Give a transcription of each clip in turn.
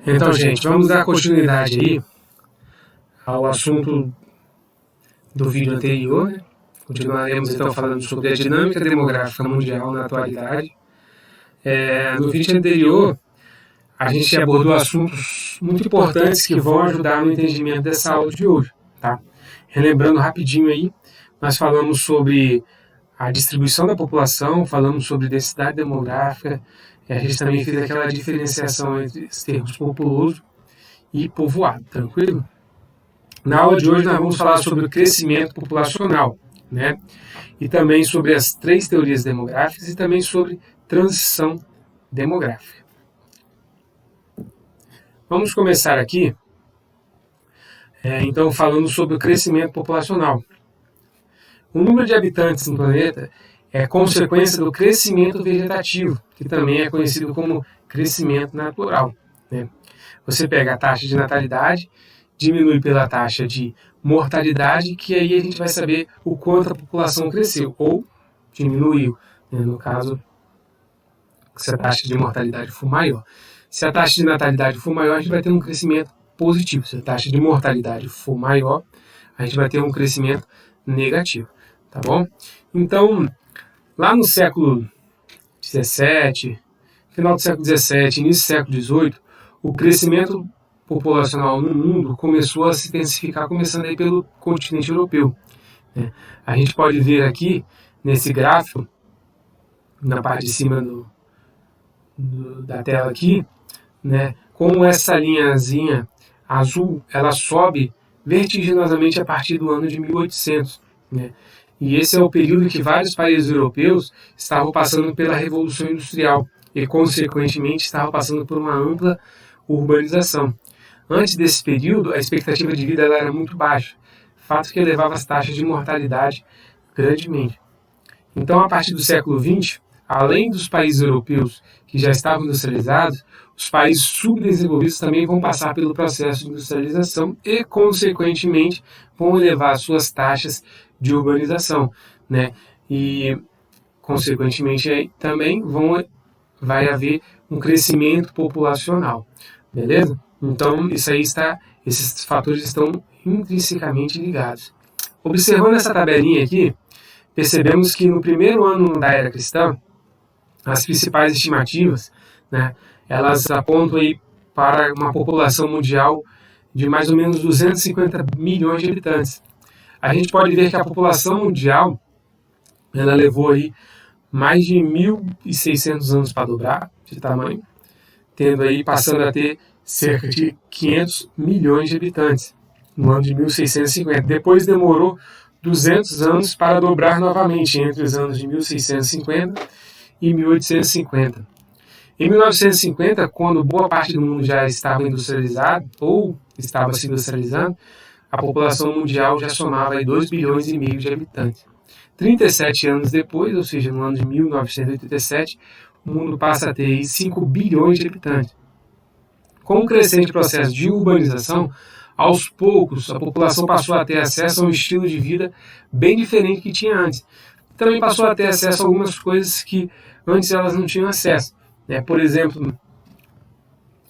Então, gente, vamos dar continuidade aí ao assunto do vídeo anterior, né? Continuaremos então falando sobre a dinâmica demográfica mundial na atualidade. No vídeo anterior, a gente abordou assuntos muito importantes que vão ajudar no entendimento dessa aula de hoje, tá? Relembrando rapidinho aí, nós falamos sobre a distribuição da população, falamos sobre densidade demográfica, a gente também fez aquela diferenciação entre os termos populoso e povoado, tranquilo? Na aula de hoje nós vamos falar sobre o crescimento populacional, né? E também sobre as 3 teorias demográficas e também sobre transição demográfica. Vamos começar aqui, então, falando sobre o crescimento populacional. O número de habitantes no planeta é consequência do crescimento vegetativo, que também é conhecido como crescimento natural, né? Você pega a taxa de natalidade, diminui pela taxa de mortalidade, que aí a gente vai saber o quanto a população cresceu ou diminuiu, né? No caso, se a taxa de mortalidade for maior. Se a taxa de natalidade for maior, a gente vai ter um crescimento positivo. Se a taxa de mortalidade for maior, a gente vai ter um crescimento negativo, tá bom? Então, lá no século XVII, final do século XVII, início do século XVIII, o crescimento populacional no mundo começou a se intensificar, começando aí pelo continente europeu, né? A gente pode ver aqui, nesse gráfico, na parte de cima da tela aqui, né, como essa linhazinha azul, ela sobe vertiginosamente a partir do ano de 1800, né? E esse é o período em que vários países europeus estavam passando pela Revolução Industrial e, consequentemente, estavam passando por uma ampla urbanização. Antes desse período, a expectativa de vida era muito baixa, fato que elevava as taxas de mortalidade grandemente. Então, a partir do século XX, além dos países europeus que já estavam industrializados, os países subdesenvolvidos também vão passar pelo processo de industrialização e, consequentemente, vão elevar suas taxas de urbanização, né? E, consequentemente, também vai haver um crescimento populacional, beleza? Então, esses fatores estão intrinsecamente ligados. Observando essa tabelinha aqui, percebemos que no primeiro ano da era cristã, as principais estimativas, né, elas apontam aí para uma população mundial de mais ou menos 250 milhões de habitantes. A gente pode ver que a população mundial, ela levou aí mais de 1.600 anos para dobrar de tamanho, passando a ter cerca de 500 milhões de habitantes no ano de 1650. Depois demorou 200 anos para dobrar novamente, entre os anos de 1650 e 1850. Em 1950, quando boa parte do mundo já estava industrializado, ou estava se industrializando, a população mundial já somava 2,5 bilhões de habitantes. 37 anos depois, ou seja, no ano de 1987, o mundo passa a ter 5 bilhões de habitantes. Com o crescente processo de urbanização, aos poucos a população passou a ter acesso a um estilo de vida bem diferente que tinha antes. Também passou a ter acesso a algumas coisas que antes elas não tinham acesso, né? Por exemplo,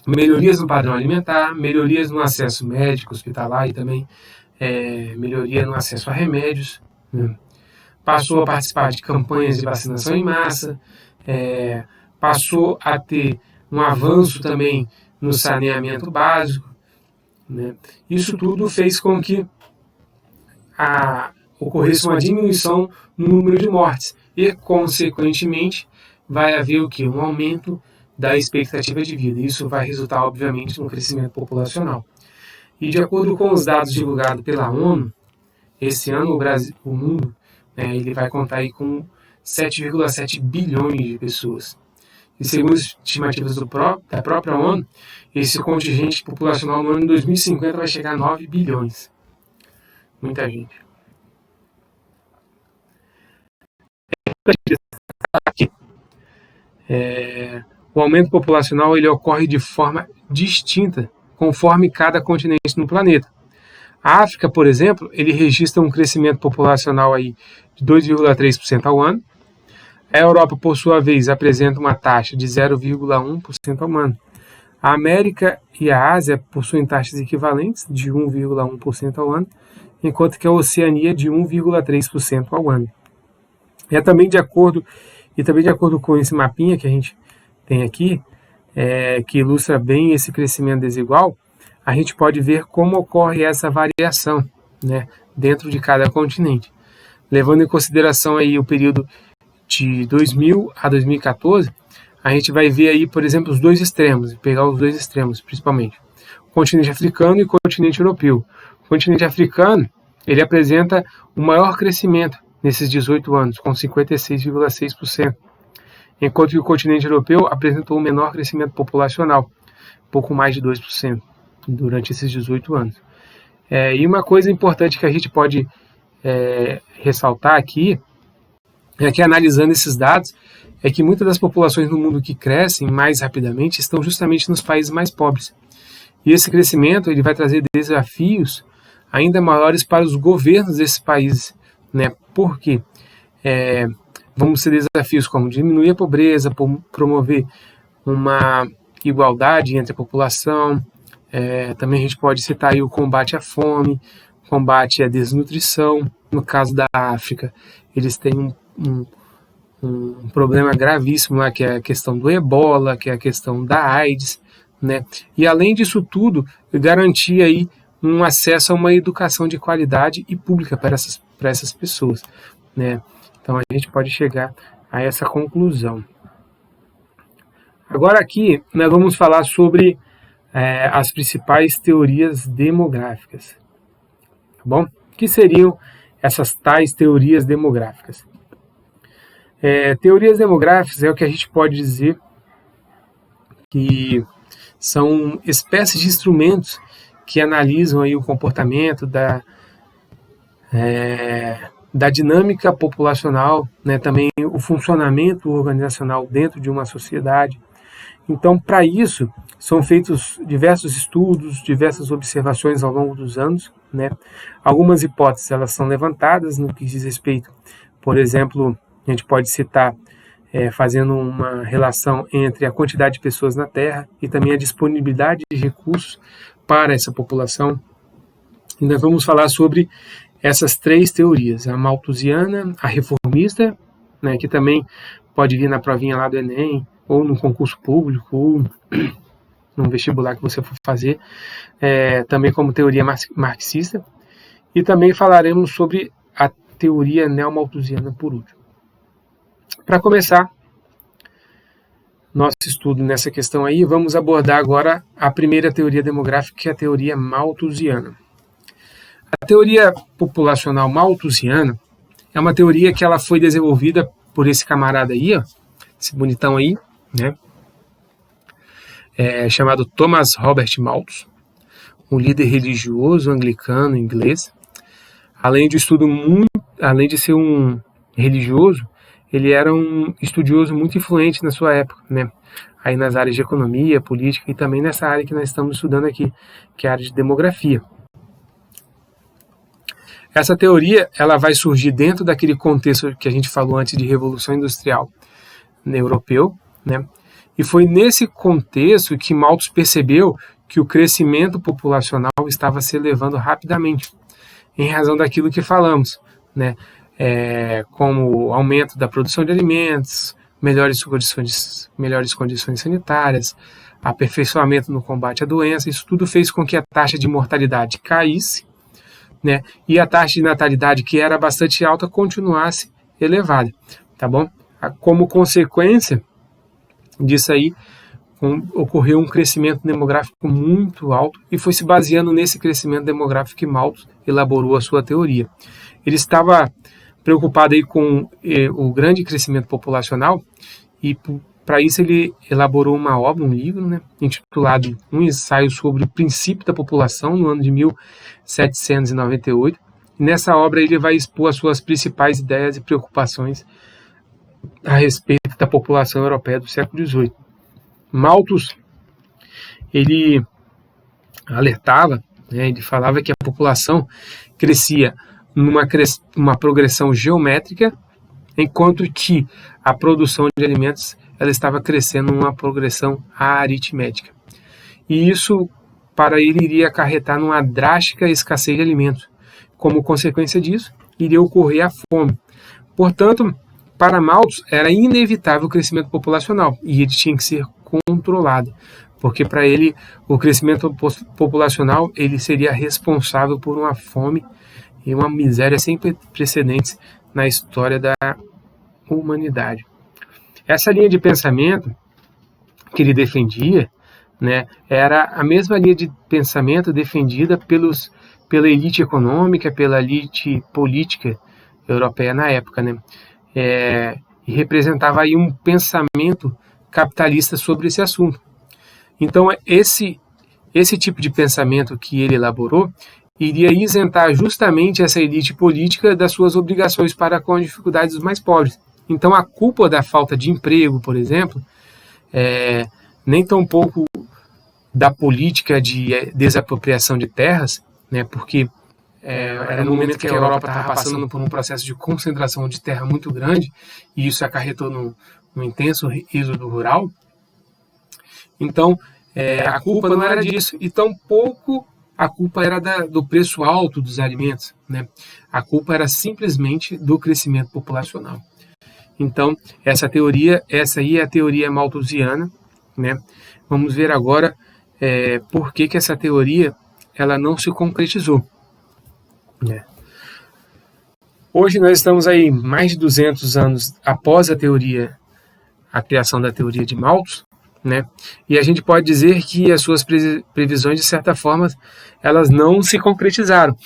melhorias no padrão alimentar, melhorias no acesso médico, hospitalar e também melhoria no acesso a remédios, né? Passou a participar de campanhas de vacinação em massa, passou a ter um avanço também no saneamento básico, né? Isso tudo fez com que ocorresse uma diminuição no número de mortes e, consequentemente, vai haver o quê? Um aumento da expectativa de vida. Isso vai resultar, obviamente, no crescimento populacional. E, de acordo com os dados divulgados pela ONU, esse ano o mundo, ele vai contar aí com 7,7 bilhões de pessoas. E segundo as estimativas da própria ONU, esse contingente populacional no ano de 2050 vai chegar a 9 bilhões. Muita gente. O aumento populacional ele ocorre de forma distinta conforme cada continente no planeta. A África, por exemplo, ele registra um crescimento populacional aí de 2,3% ao ano. A Europa, por sua vez, apresenta uma taxa de 0,1% ao ano. A América e a Ásia possuem taxas equivalentes de 1,1% ao ano, enquanto que a Oceania de 1,3% ao ano. Também de acordo com esse mapinha que a gente tem aqui, que ilustra bem esse crescimento desigual, a gente pode ver como ocorre essa variação, né, dentro de cada continente. Levando em consideração aí o período de 2000 a 2014, a gente vai ver aí, por exemplo, os dois extremos, pegar os dois extremos principalmente, o continente africano e o continente europeu. O continente africano, ele apresenta o maior crescimento nesses 18 anos, com 56,6%, enquanto que o continente europeu apresentou o menor crescimento populacional, pouco mais de 2%, durante esses 18 anos. E uma coisa importante que a gente pode ressaltar aqui, é que analisando esses dados, é que muitas das populações no mundo que crescem mais rapidamente estão justamente nos países mais pobres. E esse crescimento ele vai trazer desafios ainda maiores para os governos desses países, né? Por quê? Vamos ter desafios como diminuir a pobreza, promover uma igualdade entre a população. Também a gente pode citar aí o combate à fome, combate à desnutrição. No caso da África, eles têm um problema gravíssimo lá, que é a questão do ebola, que é a questão da AIDS, né? E além disso tudo, garantir aí um acesso a uma educação de qualidade e pública para essas pessoas, né? Então a gente pode chegar a essa conclusão. Agora aqui nós vamos falar sobre as principais teorias demográficas, tá bom? O que seriam essas tais teorias demográficas? Teorias demográficas é o que a gente pode dizer que são espécies de instrumentos que analisam aí o comportamento da dinâmica populacional, né, também o funcionamento organizacional dentro de uma sociedade. Então, para isso, são feitos diversos estudos, diversas observações ao longo dos anos, né? Algumas hipóteses elas são levantadas no que diz respeito, por exemplo, a gente pode citar fazendo uma relação entre a quantidade de pessoas na Terra e também a disponibilidade de recursos para essa população. E nós vamos falar sobre essas três teorias, a malthusiana, a reformista, né, que também pode vir na provinha lá do Enem, ou no concurso público, ou no vestibular que você for fazer, também como teoria marxista, e também falaremos sobre a teoria neomalthusiana por último. Para começar nosso estudo nessa questão aí, vamos abordar agora a primeira teoria demográfica, que é a teoria malthusiana. A teoria populacional malthusiana é uma teoria que ela foi desenvolvida por esse camarada aí, ó, esse bonitão aí, né? Chamado Thomas Robert Malthus, um líder religioso anglicano inglês. Além de ser um religioso, ele era um estudioso muito influente na sua época, né? Aí nas áreas de economia, política e também nessa área que nós estamos estudando aqui, que é a área de demografia. Essa teoria ela vai surgir dentro daquele contexto que a gente falou antes de Revolução Industrial europeu, né? E foi nesse contexto que Malthus percebeu que o crescimento populacional estava se elevando rapidamente, em razão daquilo que falamos, né? Como o aumento da produção de alimentos, melhores condições sanitárias, aperfeiçoamento no combate à doença. Isso tudo fez com que a taxa de mortalidade caísse, né? E a taxa de natalidade, que era bastante alta, continuasse elevada, tá bom? Como consequência disso aí, ocorreu um crescimento demográfico muito alto e foi se baseando nesse crescimento demográfico que Malthus elaborou a sua teoria. Ele estava preocupado aí com o grande crescimento populacional e para isso ele elaborou uma obra, um livro, né, intitulado Um Ensaio sobre o Princípio da População, no ano de 1798. E nessa obra ele vai expor as suas principais ideias e preocupações a respeito da população europeia do século XVIII. Malthus, ele alertava, né, ele falava que a população crescia numa progressão geométrica, enquanto que a produção de alimentos ela estava crescendo numa progressão aritmética. e isso para ele iria acarretar numa drástica escassez de alimentos. Como consequência disso, iria ocorrer a fome. Portanto, para Malthus era inevitável o crescimento populacional e ele tinha que ser controlado, porque para ele o crescimento populacional ele seria responsável por uma fome e uma miséria sem precedentes na história da humanidade. Essa linha de pensamento que ele defendia, né, era a mesma linha de pensamento defendida pela elite econômica, pela elite política europeia na época, né, e representava aí um pensamento capitalista sobre esse assunto. Então, esse tipo de pensamento que ele elaborou iria isentar justamente essa elite política das suas obrigações para com as dificuldades dos mais pobres. Então, a culpa da falta de emprego, por exemplo, nem tão pouco da política de desapropriação de terras, né, porque era no momento que a Europa estava passando por um processo de concentração de terra muito grande, e isso acarretou no intenso êxodo rural. Então, a culpa não era disso, e tampouco a culpa era do preço alto dos alimentos, né? A culpa era simplesmente do crescimento populacional. Então, essa aí é a teoria malthusiana, né? Vamos ver agora por que essa teoria ela não se concretizou. Né? Hoje nós estamos aí mais de 200 anos após a criação da teoria de Malthus, né? E a gente pode dizer que as suas previsões, de certa forma, elas não se concretizaram,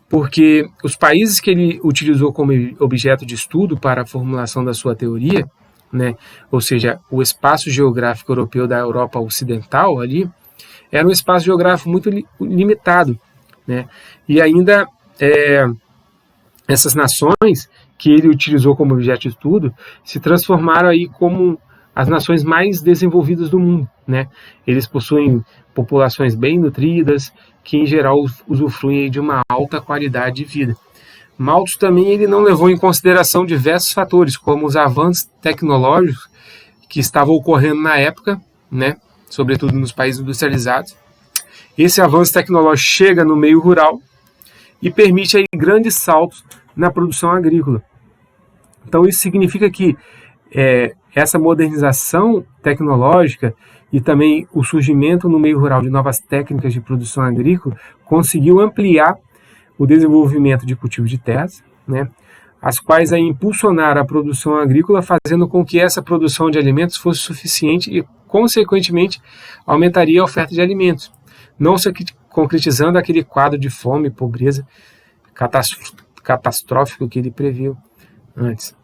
porque os países que ele utilizou como objeto de estudo para a formulação da sua teoria, né, ou seja, o espaço geográfico europeu da Europa Ocidental ali, era um espaço geográfico muito limitado, né? E ainda essas nações que ele utilizou como objeto de estudo se transformaram aí como as nações mais desenvolvidas do mundo, né? Eles possuem populações bem nutridas, que em geral usufruem de uma alta qualidade de vida. Malthus também ele não levou em consideração diversos fatores, como os avanços tecnológicos que estavam ocorrendo na época, né? Sobretudo nos países industrializados. Esse avanço tecnológico chega no meio rural e permite aí grandes saltos na produção agrícola. Então isso significa que essa modernização tecnológica e também o surgimento no meio rural de novas técnicas de produção agrícola conseguiu ampliar o desenvolvimento de cultivo de terras, né, as quais aí impulsionaram a produção agrícola, fazendo com que essa produção de alimentos fosse suficiente e, consequentemente, aumentaria a oferta de alimentos, não se concretizando aquele quadro de fome e pobreza catastrófico que ele previu antes.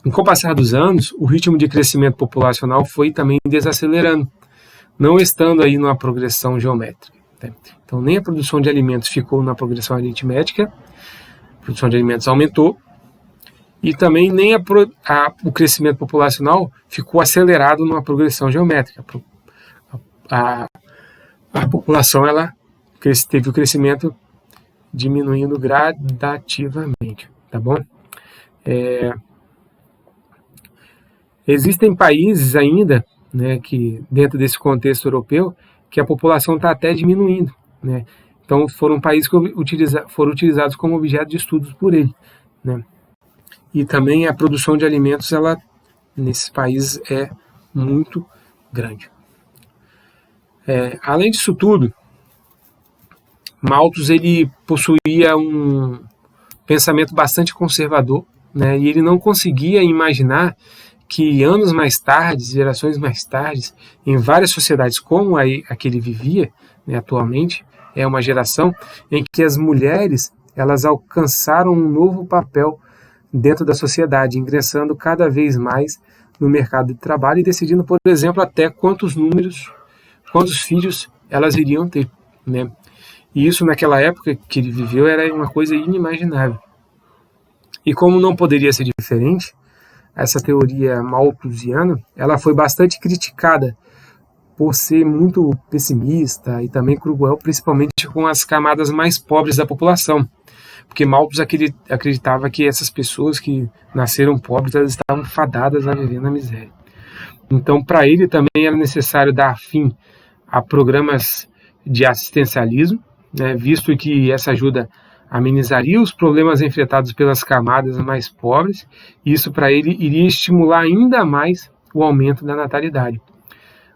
Com o passar dos anos, o ritmo de crescimento populacional foi também desacelerando, não estando aí numa progressão geométrica. Né? Então, nem a produção de alimentos ficou na progressão aritmética, a produção de alimentos aumentou, e também nem o crescimento populacional ficou acelerado numa progressão geométrica. A população ela teve o crescimento diminuindo gradativamente, tá bom? Existem países ainda, né, que dentro desse contexto europeu, que a população está até diminuindo, né? Então foram países que foram utilizados como objeto de estudos por ele, né? E também a produção de alimentos, ela nesses países é muito grande. Além disso tudo, Malthus ele possuía um pensamento bastante conservador, né? E ele não conseguia imaginar que anos mais tarde, gerações mais tarde, em várias sociedades como a que ele vivia, né, atualmente, é uma geração em que as mulheres elas alcançaram um novo papel dentro da sociedade, ingressando cada vez mais no mercado de trabalho e decidindo, por exemplo, até quantos filhos elas iriam ter, né? E isso naquela época que ele viveu era uma coisa inimaginável. E como não poderia ser diferente, essa teoria malthusiana, ela foi bastante criticada por ser muito pessimista e também cruel, principalmente com as camadas mais pobres da população. Porque Malthus acreditava que essas pessoas que nasceram pobres, elas estavam fadadas a viver na miséria. Então, para ele também era necessário dar fim a programas de assistencialismo, né, visto que essa ajuda amenizaria os problemas enfrentados pelas camadas mais pobres, e isso para ele iria estimular ainda mais o aumento da natalidade.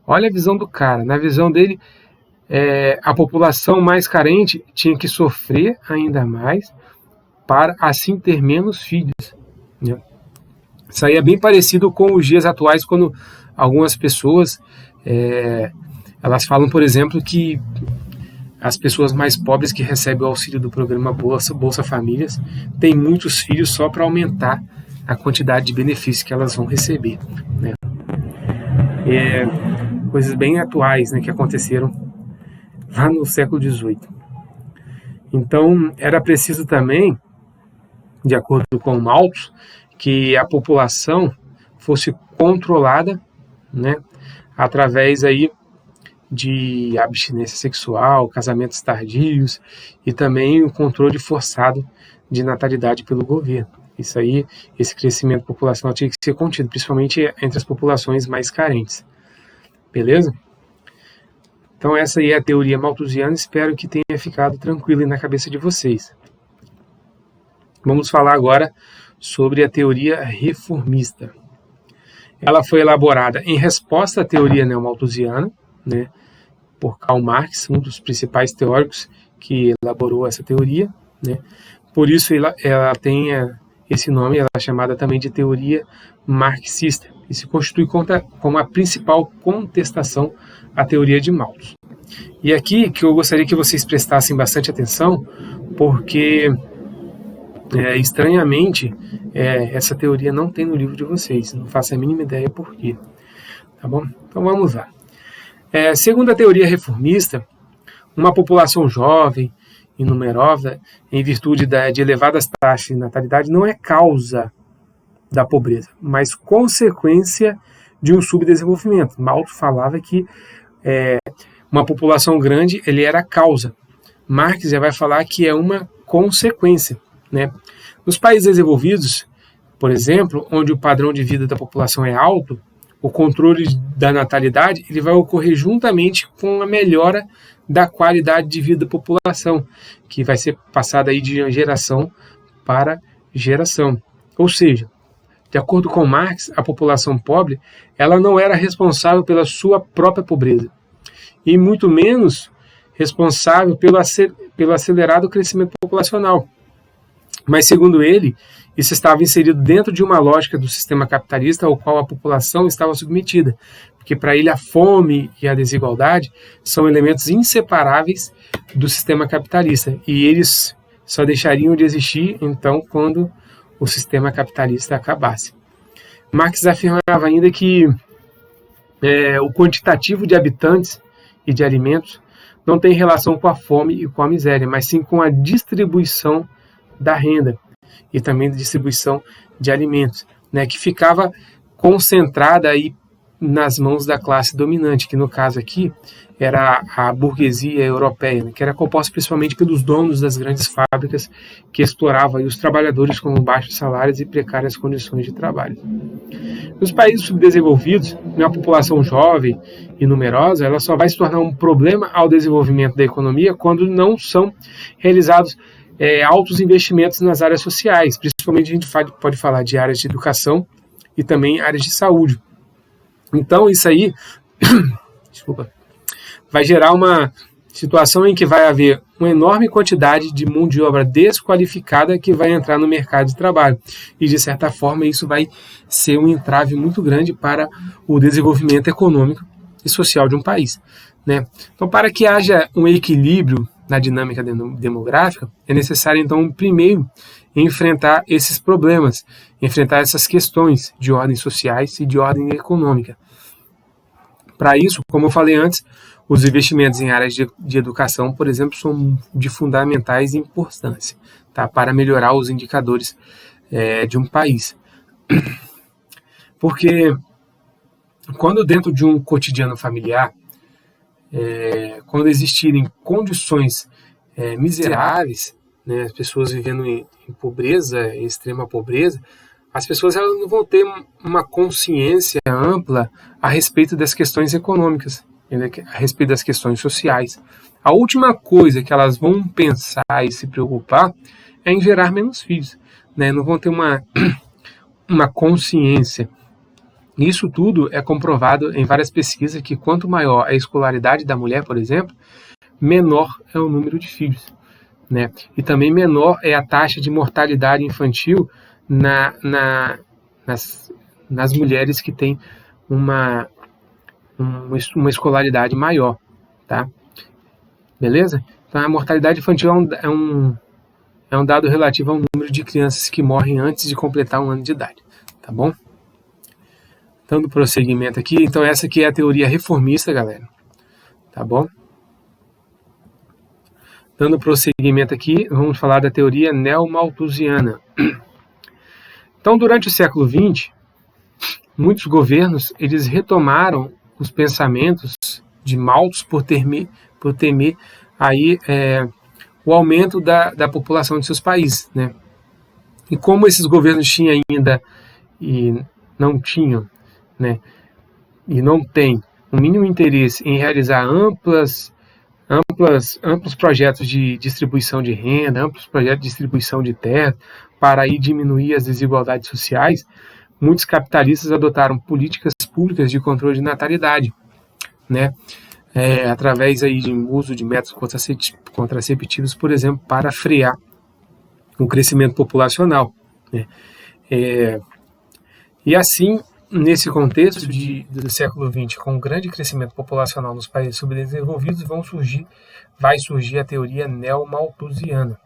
Olha a visão do cara. Na visão dele, a população mais carente tinha que sofrer ainda mais para assim ter menos filhos, né? Isso aí é bem parecido com os dias atuais, quando algumas pessoas elas falam, por exemplo, que as pessoas mais pobres que recebem o auxílio do programa Bolsa Famílias têm muitos filhos só para aumentar a quantidade de benefícios que elas vão receber, né? Coisas bem atuais, né, que aconteceram lá no século XVIII. Então, era preciso também, de acordo com Malthus, que a população fosse controlada, né, através aí de abstinência sexual, casamentos tardios e também o controle forçado de natalidade pelo governo. Isso aí, esse crescimento populacional tinha que ser contido, principalmente entre as populações mais carentes. Beleza? Então essa aí é a teoria malthusiana, espero que tenha ficado tranquilo aí na cabeça de vocês. Vamos falar agora sobre a teoria reformista. Ela foi elaborada em resposta à teoria neomalthusiana, né, por Karl Marx, um dos principais teóricos que elaborou essa teoria, né. Por isso ela tem esse nome, ela é chamada também de teoria marxista, e se constitui como a principal contestação à teoria de Malthus. E aqui que eu gostaria que vocês prestassem bastante atenção, porque estranhamente essa teoria não tem no livro de vocês, não faço a mínima ideia por quê. Tá bom? Então vamos lá. Segundo a teoria reformista, uma população jovem e numerosa, em virtude de elevadas taxas de natalidade, não é causa da pobreza, mas consequência de um subdesenvolvimento. Malthus falava que uma população grande ele era a causa. Marx já vai falar que é uma consequência, né? Nos países desenvolvidos, por exemplo, onde o padrão de vida da população é alto, o controle da natalidade ele vai ocorrer juntamente com a melhora da qualidade de vida da população, que vai ser passada aí de geração para geração. Ou seja, de acordo com Marx, a população pobre ela não era responsável pela sua própria pobreza, e muito menos responsável pelo acelerado crescimento populacional. Mas, segundo ele, isso estava inserido dentro de uma lógica do sistema capitalista ao qual a população estava submetida, porque para ele a fome e a desigualdade são elementos inseparáveis do sistema capitalista, e eles só deixariam de existir, então, quando o sistema capitalista acabasse. Marx afirmava ainda que o quantitativo de habitantes e de alimentos não tem relação com a fome e com a miséria, mas sim com a distribuição da renda e também da distribuição de alimentos, né, que ficava concentrada aí nas mãos da classe dominante, que no caso aqui era a burguesia europeia, né, que era composta principalmente pelos donos das grandes fábricas que exploravam aí os trabalhadores com baixos salários e precárias condições de trabalho. Nos países subdesenvolvidos, uma população jovem e numerosa, ela só vai se tornar um problema ao desenvolvimento da economia quando não são realizados altos investimentos nas áreas sociais, principalmente a gente pode falar de áreas de educação e também áreas de saúde. Então isso aí desculpa, vai gerar uma situação em que vai haver uma enorme quantidade de mão de obra desqualificada que vai entrar no mercado de trabalho. E, de certa forma, isso vai ser um entrave muito grande para o desenvolvimento econômico e social de um país, né? Então, para que haja um equilíbrio na dinâmica demográfica, é necessário, então, primeiro, enfrentar esses problemas, enfrentar essas questões de ordem sociais e de ordem econômica. Para isso, como eu falei antes, os investimentos em áreas de educação, por exemplo, são de fundamentais importância, tá? Para melhorar os indicadores de um país. Porque quando dentro de um cotidiano familiar, quando existirem condições miseráveis, né, as pessoas vivendo em pobreza, em extrema pobreza, as pessoas elas não vão ter uma consciência ampla a respeito das questões econômicas, a respeito das questões sociais. A última coisa que elas vão pensar e se preocupar é em gerar menos filhos, né? Não vão ter uma consciência. Isso tudo é comprovado em várias pesquisas que quanto maior a escolaridade da mulher, por exemplo, menor é o número de filhos, né? E também menor é a taxa de mortalidade infantil nas mulheres que têm uma escolaridade maior, tá? Beleza? Então a mortalidade infantil é um dado relativo ao número de crianças que morrem antes de completar 1 ano de idade, tá bom? Dando prosseguimento aqui, então essa aqui é a teoria reformista, galera, tá bom? Dando prosseguimento aqui, vamos falar da teoria neomalthusiana. Então, durante o século XX, muitos governos eles retomaram os pensamentos de Malthus por temer aí, o aumento da população de seus países, né? E como esses governos tinham ainda e não tinham, né, e não têm o mínimo interesse em realizar amplos projetos de distribuição de renda, amplos projetos de distribuição de terra para aí diminuir as desigualdades sociais, muitos capitalistas adotaram políticas públicas de controle de natalidade, né, através aí de uso de métodos contraceptivos, por exemplo, para frear o crescimento populacional, né. E assim, nesse contexto do século XX, com um grande crescimento populacional nos países subdesenvolvidos, vai surgir a teoria neomalthusiana,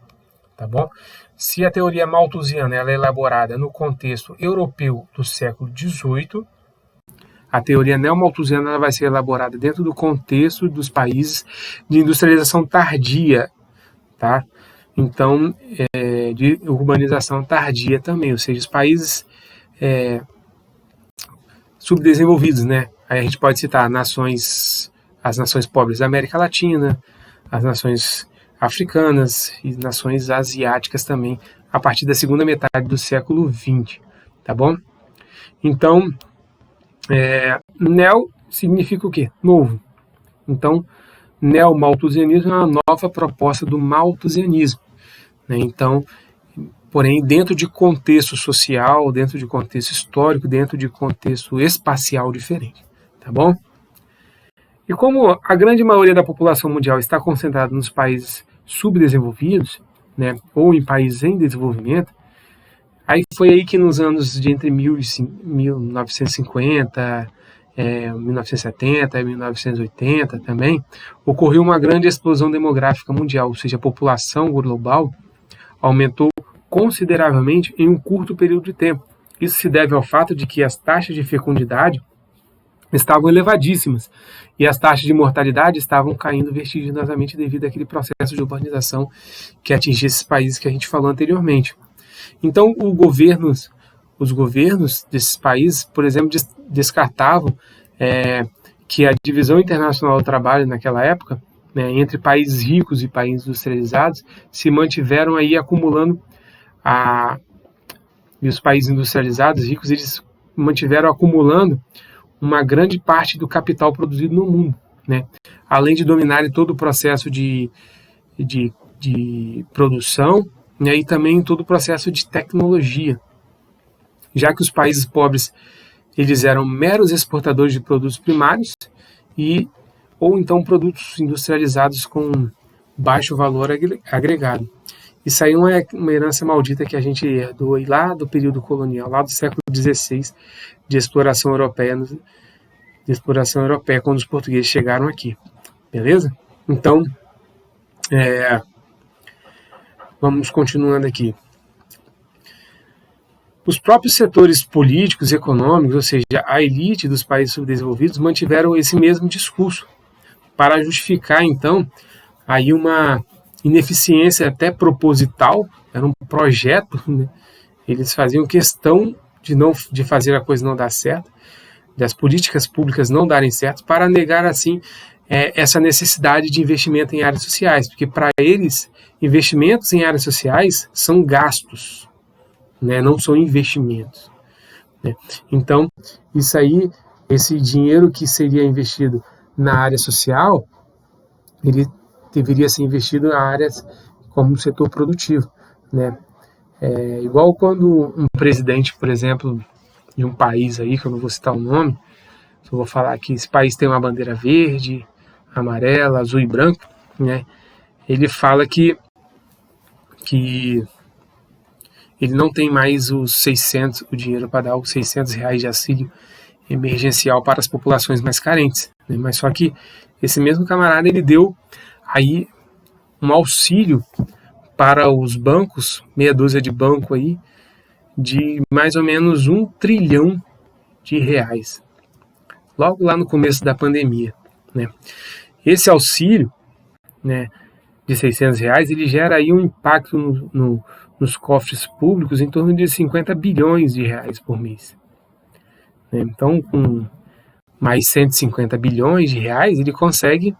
tá bom? Se a teoria malthusiana ela é elaborada no contexto europeu do século XVIII, a teoria neomalthusiana ela vai ser elaborada dentro do contexto dos países de industrialização tardia, tá? Então, de urbanização tardia também, ou seja, os países subdesenvolvidos, né? Aí a gente pode citar as nações pobres da América Latina, as nações africanas e nações asiáticas também, a partir da segunda metade do século XX, tá bom? Então, neo significa o quê? Novo. Então, neomalthusianismo é uma nova proposta do malthusianismo, né? Então, porém, dentro de contexto social, dentro de contexto histórico, dentro de contexto espacial diferente, tá bom? E como a grande maioria da população mundial está concentrada nos países subdesenvolvidos, né, ou em países em desenvolvimento, aí foi aí que nos anos de entre 1950, 1970 e 1980 também, ocorreu uma grande explosão demográfica mundial, ou seja, a população global aumentou consideravelmente em um curto período de tempo. Isso se deve ao fato de que as taxas de fecundidade estavam elevadíssimas e as taxas de mortalidade estavam caindo vertiginosamente devido àquele processo de urbanização que atingia esses países que a gente falou anteriormente. Então, os governos desses países, por exemplo, descartavam que a divisão internacional do trabalho naquela época, né, entre países ricos e países industrializados, se mantiveram aí acumulando e os países industrializados, ricos, eles mantiveram acumulando uma grande parte do capital produzido no mundo, né? Além de dominarem todo o processo de produção, né, e também todo o processo de tecnologia, já que os países pobres eles eram meros exportadores de produtos primários ou então produtos industrializados com baixo valor agregado. Isso aí é uma herança maldita que a gente herdou aí lá do período colonial, lá do século XVI, de exploração europeia, quando os portugueses chegaram aqui. Beleza? Então, vamos continuando aqui. Os próprios setores políticos e econômicos, ou seja, a elite dos países subdesenvolvidos, mantiveram esse mesmo discurso para justificar, então, aí uma ineficiência até proposital, era um projeto, né? Eles faziam questão de fazer a coisa não dar certo, das políticas públicas não darem certo, para negar, assim, essa necessidade de investimento em áreas sociais, porque para eles, investimentos em áreas sociais são gastos, né? Não são investimentos, né? Então, isso aí, esse dinheiro que seria investido na área social, ele deveria ser investido em áreas como o setor produtivo, né? Igual quando um presidente, por exemplo, de um país aí, que eu não vou citar o nome, só vou falar que esse país tem uma bandeira verde, amarela, azul e branco, né? Ele fala que ele não tem mais o dinheiro para dar os R$ 600 de auxílio emergencial para as populações mais carentes, né? Mas só que esse mesmo camarada, ele deu aí um auxílio para os bancos, meia dúzia de banco aí, de mais ou menos R$ 1 trilhão, logo lá no começo da pandemia, né? Esse auxílio, né, de R$ 600, ele gera aí um impacto nos cofres públicos em torno de 50 bilhões de reais por mês, né? Então, com mais 150 bilhões de reais, ele consegue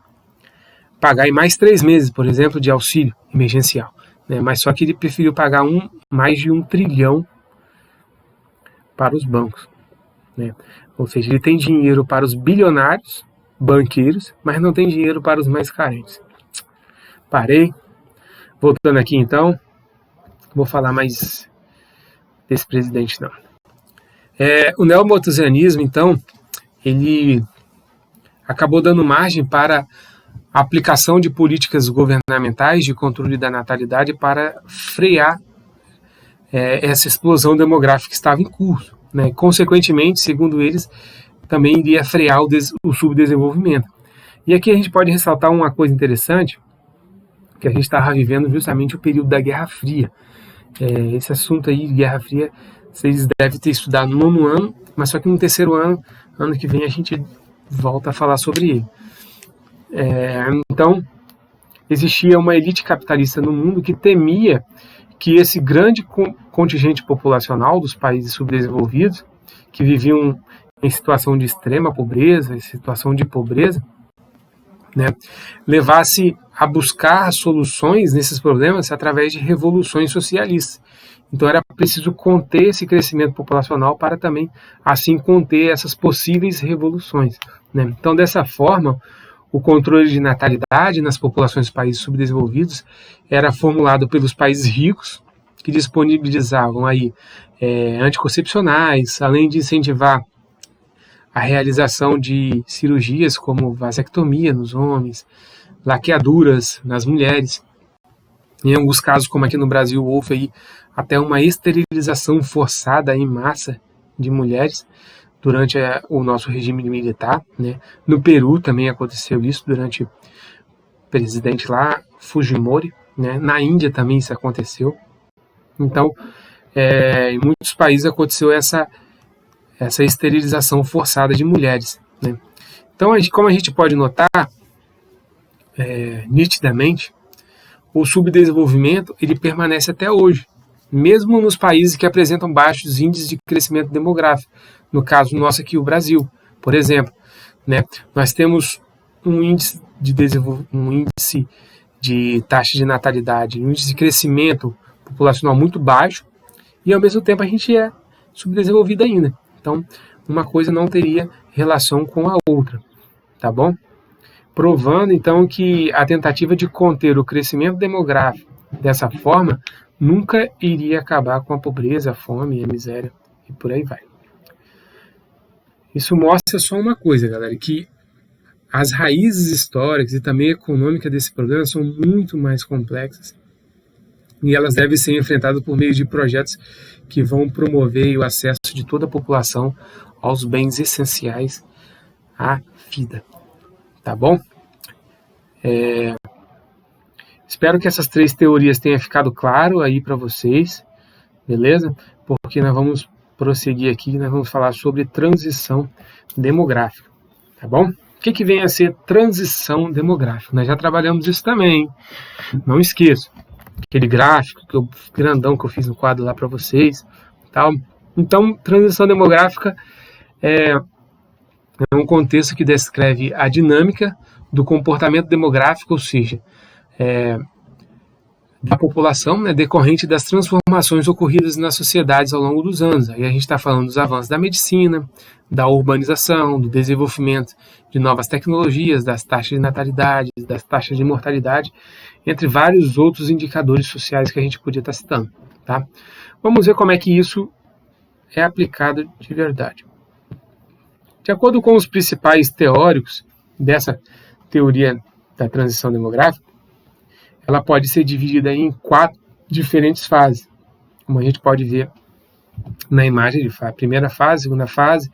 pagar em mais 3 meses, por exemplo, de auxílio emergencial, né? Mas só que ele preferiu pagar mais de 1 trilhão para os bancos, né? Ou seja, ele tem dinheiro para os bilionários, banqueiros, mas não tem dinheiro para os mais carentes. Parei. Voltando aqui então, vou falar mais desse presidente não. O neomalthusianismo, então, ele acabou dando margem para a aplicação de políticas governamentais de controle da natalidade para frear essa explosão demográfica que estava em curso, né? Consequentemente, segundo eles, também iria frear o subdesenvolvimento. E aqui a gente pode ressaltar uma coisa interessante, que a gente estava vivendo justamente o período da Guerra Fria. Esse assunto aí de Guerra Fria, vocês devem ter estudado no 9º ano, mas só que no 3º ano que vem a gente volta a falar sobre ele. Então, existia uma elite capitalista no mundo que temia que esse grande contingente populacional dos países subdesenvolvidos, que viviam em situação de extrema pobreza, em situação de pobreza, né, levasse a buscar soluções nesses problemas através de revoluções socialistas. Então era preciso conter esse crescimento populacional para também, assim, conter essas possíveis revoluções, né? Então, dessa forma, o controle de natalidade nas populações dos países subdesenvolvidos era formulado pelos países ricos, que disponibilizavam aí anticoncepcionais, além de incentivar a realização de cirurgias como vasectomia nos homens, laqueaduras nas mulheres. Em alguns casos, como aqui no Brasil, houve aí até uma esterilização forçada em massa de mulheres durante o nosso regime militar, né? No Peru também aconteceu isso durante o presidente lá, Fujimori, né? Na Índia também isso aconteceu. Então, em muitos países aconteceu essa esterilização forçada de mulheres, né? Então, como a gente pode notar nitidamente, o subdesenvolvimento ele permanece até hoje, mesmo nos países que apresentam baixos índices de crescimento demográfico. No caso nosso aqui, o Brasil, por exemplo, né? Nós temos um índice de taxa de natalidade, um índice de crescimento populacional muito baixo, e ao mesmo tempo a gente é subdesenvolvido ainda. Então, uma coisa não teria relação com a outra, tá bom? Provando, então, que a tentativa de conter o crescimento demográfico dessa forma nunca iria acabar com a pobreza, a fome, a miséria e por aí vai. Isso mostra só uma coisa, galera, que as raízes históricas e também econômicas desse problema são muito mais complexas e elas devem ser enfrentadas por meio de projetos que vão promover o acesso de toda a população aos bens essenciais à vida. Tá bom? Espero que essas 3 teorias tenham ficado claro aí para vocês, beleza? Porque nós vamos prosseguir aqui, nós vamos falar sobre transição demográfica, tá bom? O que vem a ser transição demográfica? Nós já trabalhamos isso também, hein? Não esqueça. Aquele gráfico grandão que eu fiz no quadro lá para vocês, tal. Então, transição demográfica é um contexto que descreve a dinâmica do comportamento demográfico, ou seja, da população, né, decorrente das transformações ocorridas nas sociedades ao longo dos anos. Aí a gente está falando dos avanços da medicina, da urbanização, do desenvolvimento de novas tecnologias, das taxas de natalidade, das taxas de mortalidade, entre vários outros indicadores sociais que a gente podia estar citando. Tá? Vamos ver como é que isso é aplicado de verdade. De acordo com os principais teóricos dessa teoria da transição demográfica, ela pode ser dividida em 4 diferentes fases, como a gente pode ver na imagem de primeira fase, segunda fase,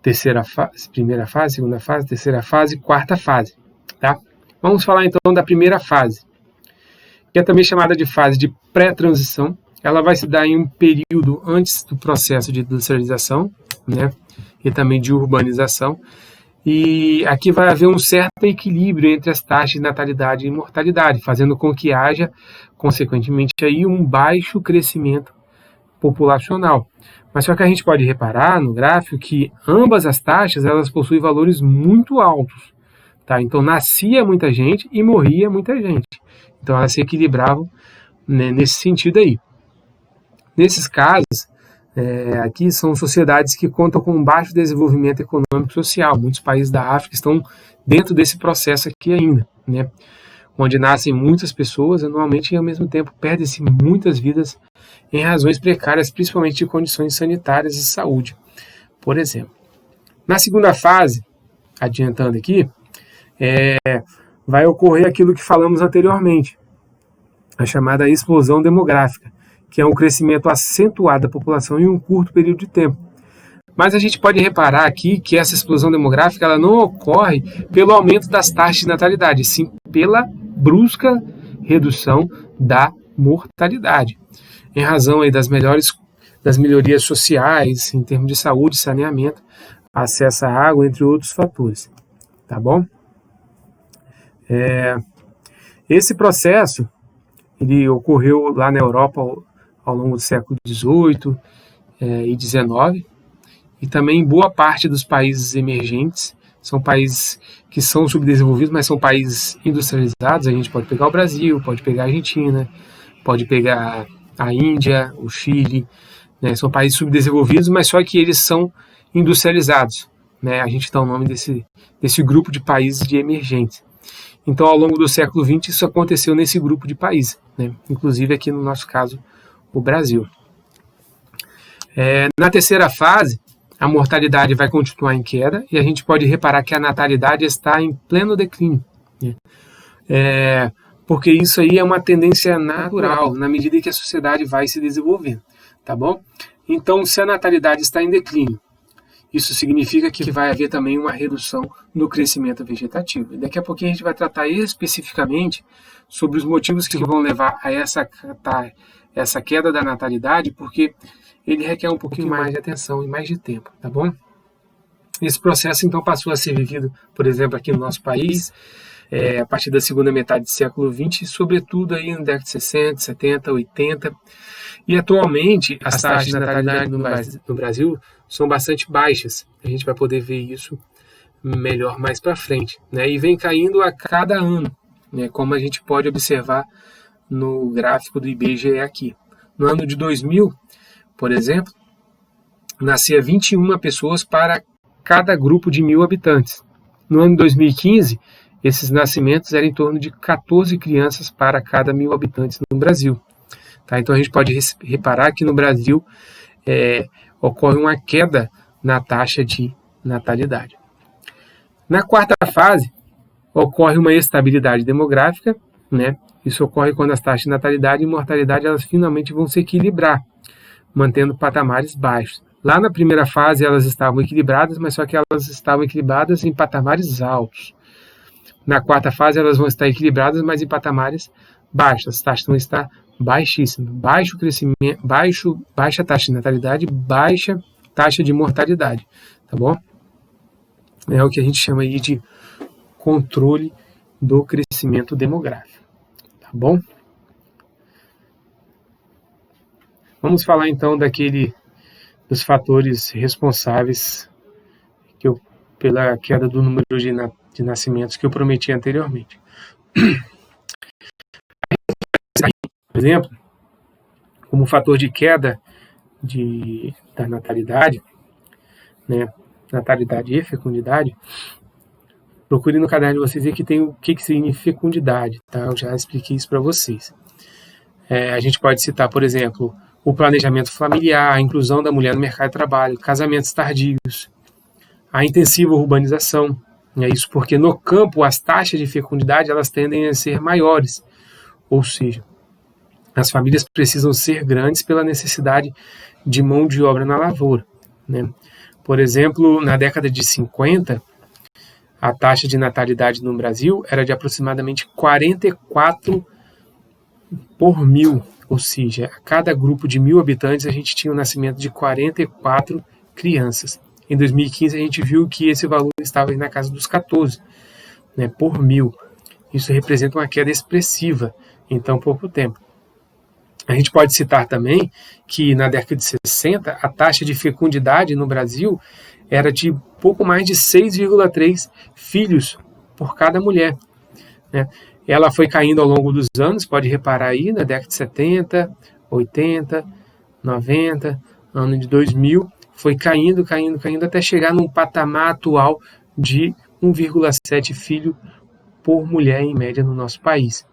terceira fase, primeira fase, segunda fase, terceira fase e quarta fase. Tá? Vamos falar então da primeira fase, que é também chamada de fase de pré-transição. Ela vai se dar em um período antes do processo de industrialização, né, e também de urbanização. E aqui vai haver um certo equilíbrio entre as taxas de natalidade e mortalidade, fazendo com que haja, consequentemente, aí um baixo crescimento populacional. Mas só que a gente pode reparar no gráfico que ambas as taxas elas possuem valores muito altos. Tá? Então nascia muita gente e morria muita gente. Então elas se equilibravam, né, nesse sentido aí. Nesses casos, aqui são sociedades que contam com baixo desenvolvimento econômico e social. Muitos países da África estão dentro desse processo aqui ainda, né? Onde nascem muitas pessoas anualmente e ao mesmo tempo perdem-se muitas vidas em razões precárias, principalmente de condições sanitárias e saúde, por exemplo. Na segunda fase, adiantando aqui, vai ocorrer aquilo que falamos anteriormente, a chamada explosão demográfica, que é um crescimento acentuado da população em um curto período de tempo. Mas a gente pode reparar aqui que essa explosão demográfica ela não ocorre pelo aumento das taxas de natalidade, sim pela brusca redução da mortalidade, em razão aí das melhorias sociais, em termos de saúde, saneamento, acesso à água, entre outros fatores. Tá bom? Esse processo ele ocorreu lá na Europa ao longo do século XVIII e XIX, e também em boa parte dos países emergentes. São países que são subdesenvolvidos, mas são países industrializados. A gente pode pegar o Brasil, pode pegar a Argentina, pode pegar a Índia, o Chile, né? São países subdesenvolvidos, mas só que eles são industrializados, né? A gente dá o nome desse grupo de países de emergentes. Então, ao longo do século XX, isso aconteceu nesse grupo de países, né? Inclusive aqui no nosso caso, o Brasil. Na terceira fase, a mortalidade vai continuar em queda e a gente pode reparar que a natalidade está em pleno declínio, né? Porque isso aí é uma tendência natural, na medida em que a sociedade vai se desenvolvendo, tá bom? Então, se a natalidade está em declínio, isso significa que vai haver também uma redução no crescimento vegetativo. E daqui a pouquinho a gente vai tratar especificamente sobre os motivos que vão levar a essa queda da natalidade, porque ele requer um pouquinho mais de atenção e mais de tempo, tá bom? Esse processo, então, passou a ser vivido, por exemplo, aqui no nosso país, a partir da segunda metade do século XX, sobretudo aí na década de 60, 70, 80. E atualmente, as taxas de natalidade no Brasil são bastante baixas. A gente vai poder ver isso melhor mais para frente, né? E vem caindo a cada ano, né? Como a gente pode observar no gráfico do IBGE aqui. No ano de 2000, por exemplo, nascia 21 pessoas para cada grupo de 1.000 habitantes. No ano de 2015, esses nascimentos eram em torno de 14 crianças para cada 1.000 habitantes no Brasil. Tá? Então a gente pode reparar que no Brasil ocorre uma queda na taxa de natalidade. Na quarta fase, ocorre uma estabilidade demográfica, né? Isso ocorre quando as taxas de natalidade e mortalidade elas finalmente vão se equilibrar, mantendo patamares baixos. Lá na primeira fase elas estavam equilibradas, mas só que elas estavam equilibradas em patamares altos. Na quarta fase elas vão estar equilibradas, mas em patamares baixos. As taxas vão estar baixíssimas. Baixo crescimento, baixa taxa de natalidade, baixa taxa de mortalidade. Tá bom? É o que a gente chama aí de controle do crescimento demográfico. Tá bom? Vamos falar então dos fatores responsáveis pela queda do número de nascimentos que eu prometi anteriormente. Por exemplo, como fator de queda da natalidade, né, natalidade e fecundidade, procure no caderno de vocês ver que tem o que significa fecundidade, tá? Eu já expliquei isso para vocês. A gente pode citar, por exemplo, o planejamento familiar, a inclusão da mulher no mercado de trabalho, casamentos tardios, a intensiva urbanização. Isso porque no campo as taxas de fecundidade elas tendem a ser maiores, ou seja, as famílias precisam ser grandes pela necessidade de mão de obra na lavoura, né? Por exemplo, na década de 50, a taxa de natalidade no Brasil era de aproximadamente 44 por 1.000, ou seja, a cada grupo de 1.000 habitantes a gente tinha o nascimento de 44 crianças. Em 2015 a gente viu que esse valor estava na casa dos 14, né, por 1.000. Isso representa uma queda expressiva em tão pouco tempo. A gente pode citar também que na década de 60 a taxa de fecundidade no Brasil era de pouco mais de 6,3 filhos por cada mulher, né? Ela foi caindo ao longo dos anos, pode reparar aí, na década de 70, 80, 90, ano de 2000, foi caindo até chegar num patamar atual de 1,7 filho por mulher em média no nosso país,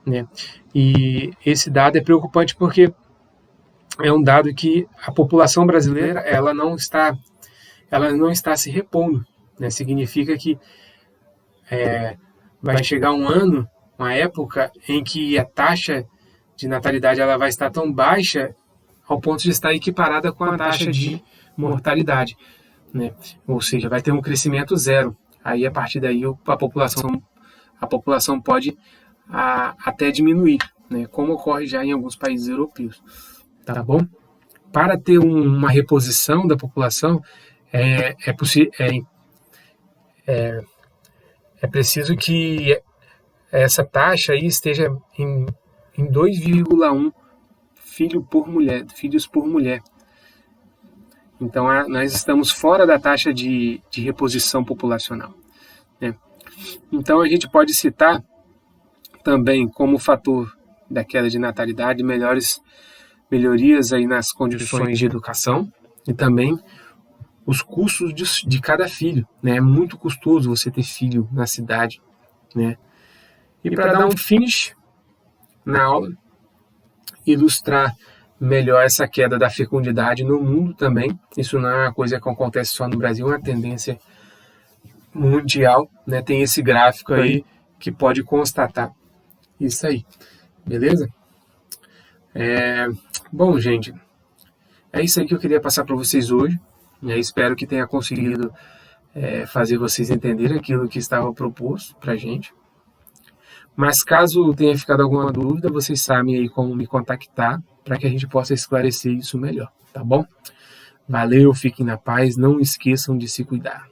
né? E esse dado é preocupante porque é um dado que a população brasileira ela não está se repondo, né? Significa que vai chegar um ano, uma época em que a taxa de natalidade ela vai estar tão baixa ao ponto de estar equiparada com a taxa de mortalidade, né? Ou seja, vai ter um crescimento zero. Aí a partir daí a população pode até diminuir, né? Como ocorre já em alguns países europeus, tá bom? Para ter uma reposição da população é preciso que essa taxa aí esteja em 2,1 filhos por mulher. Então, nós estamos fora da taxa de reposição populacional, né? Então, a gente pode citar também como fator da queda de natalidade melhorias aí nas condições de educação e também os custos de cada filho, né? É muito custoso você ter filho na cidade, né? E para dar um finish na aula, ilustrar melhor essa queda da fecundidade no mundo também. Isso não é uma coisa que acontece só no Brasil, é uma tendência mundial, né? Tem esse gráfico aí que pode constatar isso aí, beleza? Bom, gente, é isso aí que eu queria passar para vocês hoje. Espero que tenha conseguido fazer vocês entenderem aquilo que estava proposto para a gente. Mas caso tenha ficado alguma dúvida, vocês sabem aí como me contactar para que a gente possa esclarecer isso melhor, tá bom? Valeu, fiquem na paz, não esqueçam de se cuidar.